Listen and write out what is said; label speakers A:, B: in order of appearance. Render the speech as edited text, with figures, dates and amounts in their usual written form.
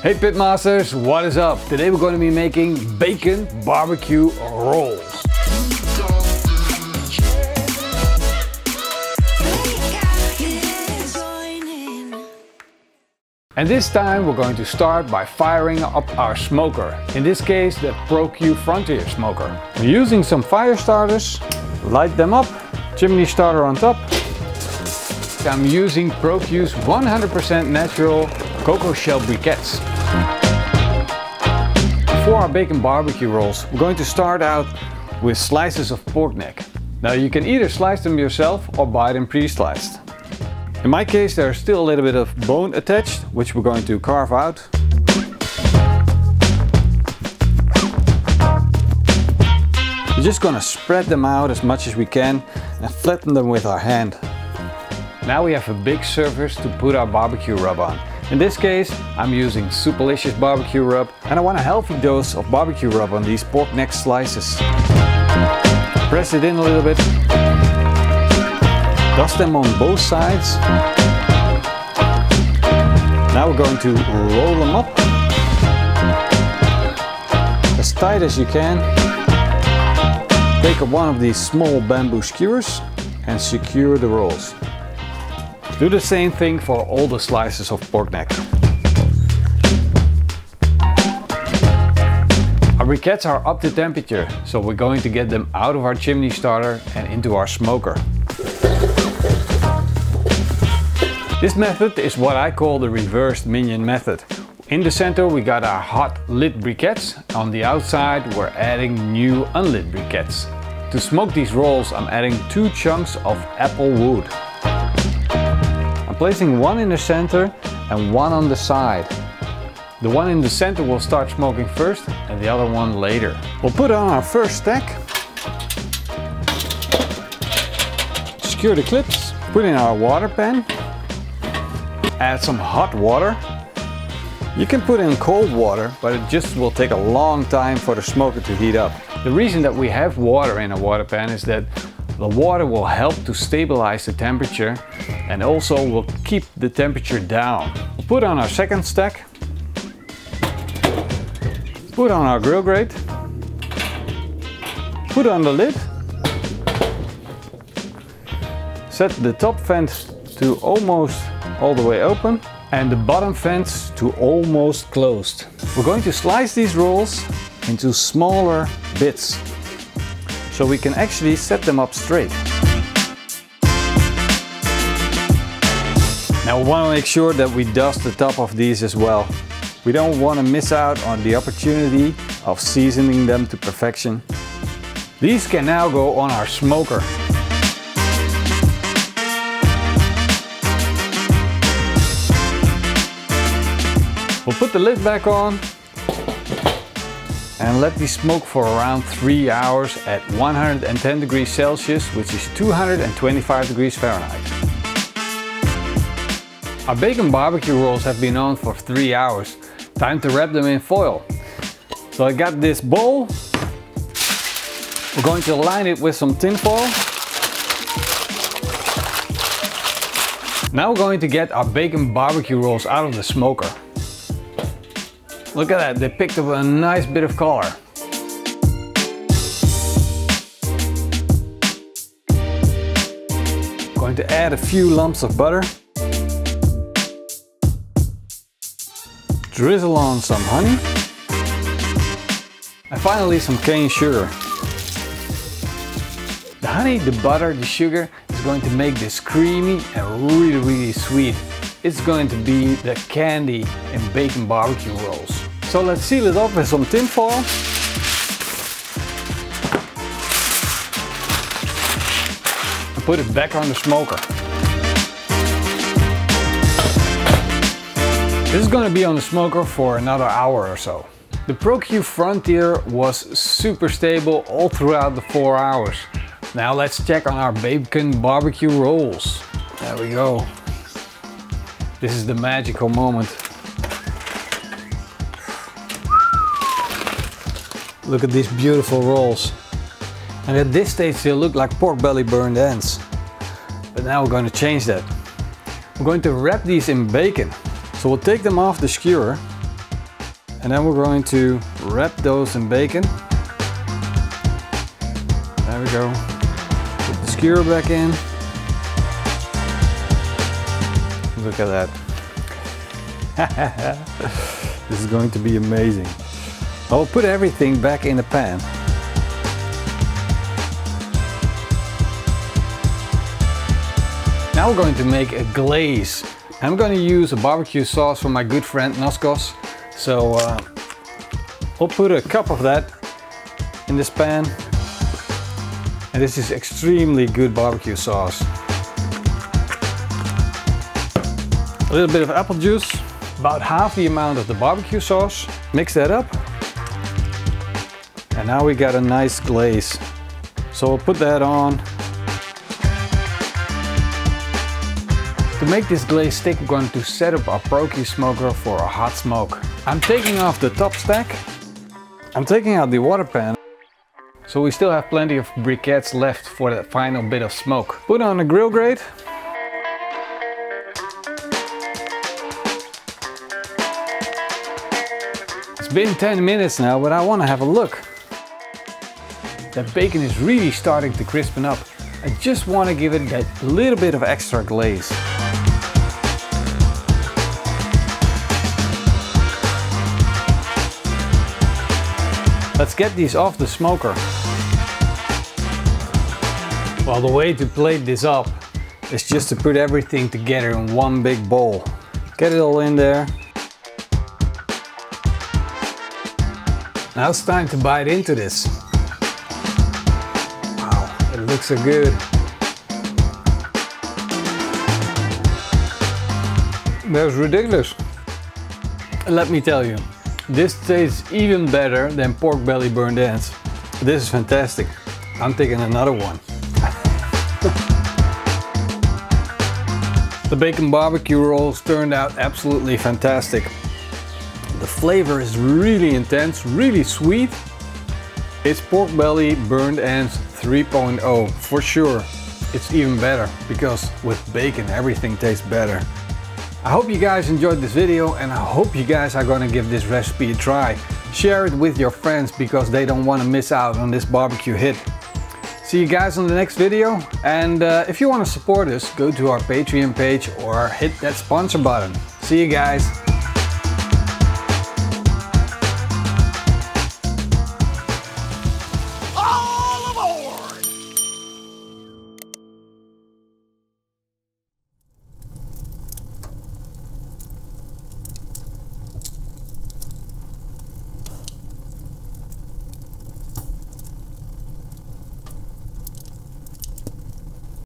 A: Hey Pitmasters, what is up? Today we're going to be making bacon barbecue rolls. And this time we're going to start by firing up our smoker. In this case the BBQ Frontier smoker. We're using some fire starters, light them up, chimney starter on top. I'm using BBQ's 100% natural cocoa shell briquettes. For our bacon barbecue rolls, we're going to start out with slices of pork neck. Now you can either slice them yourself or buy them pre-sliced. In my case there's still a little bit of bone attached, which we're going to carve out. We're just going to spread them out as much as we can and flatten them with our hand. Now we have a big surface to put our barbecue rub on. In this case, I'm using Superlicious barbecue rub, and I want a healthy dose of barbecue rub on these pork neck slices. Press it in a little bit. Dust them on both sides. Now we're going to roll them up as tight as you can. Take up one of these small bamboo skewers and secure the rolls. Do the same thing for all the slices of pork neck. Our briquettes are up to temperature, so we're going to get them out of our chimney starter and into our smoker. This method is what I call the reversed minion method. In the center we got our hot lit briquettes. On the outside we're adding new unlit briquettes. To smoke these rolls I'm adding 2 chunks of apple wood. Placing one in the center and one on the side. The one in the center will start smoking first and the other one later. We'll put on our first stack. Secure the clips. Put in our water pan. Add some hot water. You can put in cold water, but it just will take a long time for the smoker to heat up. The reason that we have water in a water pan is that the water will help to stabilize the temperature and also will keep the temperature down. We'll put on our second stack. Put on our grill grate. Put on the lid. Set the top vent to almost all the way open and the bottom vents to almost closed. We're going to slice these rolls into smaller bits, so we can actually set them up straight. Now we want to make sure that we dust the top of these as well. We don't want to miss out on the opportunity of seasoning them to perfection. These can now go on our smoker. We'll put the lid back on and let these smoke for around 3 hours at 110 degrees Celsius, which is 225 degrees Fahrenheit. Our bacon barbecue rolls have been on for 3 hours. Time to wrap them in foil. So I got this bowl. We're going to line it with some tin foil. Now we're going to get our bacon barbecue rolls out of the smoker. Look at that, they picked up a nice bit of color. Going to add a few lumps of butter. Drizzle on some honey. And finally some cane sugar. The honey, the butter, the sugar is going to make this creamy and really sweet. It's going to be the candy in bacon barbecue rolls. So let's seal it up with some tin foil. And put it back on the smoker. This is going to be on the smoker for another hour or so. The BBQ Frontier was super stable all throughout the 4 hours. Now let's check on our bacon barbecue rolls. There we go. This is the magical moment. Look at these beautiful rolls. And at this stage they look like pork belly burned ends. But now we're going to change that. We're going to wrap these in bacon. So we'll take them off the skewer And then we're going to wrap those in bacon. There we go. Put the skewer back in. Look at that. This is going to be amazing. I'll put everything back in the pan. Now we're going to make a glaze. I'm going to use a barbecue sauce from my good friend Noskos. So we'll put a cup of that in this pan. And this is extremely good barbecue sauce. A little bit of apple juice, about half the amount of the barbecue sauce. Mix that up. And now we got a nice glaze. So we'll put that on. To make this glaze stick, we're going to set up our Pro-Q smoker for a hot smoke. I'm taking off the top stack. I'm taking out the water pan. So we still have plenty of briquettes left for that final bit of smoke. Put on a grill grate. It's been 10 minutes now, but I want to have a look. That bacon is really starting to crispen up. I just want to give it that little bit of extra glaze. Let's get these off the smoker. Well, the way to plate this up is just to put everything together in one big bowl. Get it all in there. Now it's time to bite into this. Wow, it looks so good. That's ridiculous. Let me tell you, this tastes even better than pork belly burnt ends. This is fantastic. I'm taking another one. The bacon barbecue rolls turned out absolutely fantastic. The flavor is really intense, really sweet. It's pork belly burnt ends 3.0 for sure. It's even better because with bacon everything tastes better. I hope you guys enjoyed this video and I hope you guys are gonna give this recipe a try. Share it with your friends because they don't want to miss out on this barbecue hit. See you guys on the next video, and if you want to support us, go to our Patreon page or hit that sponsor button. See you guys.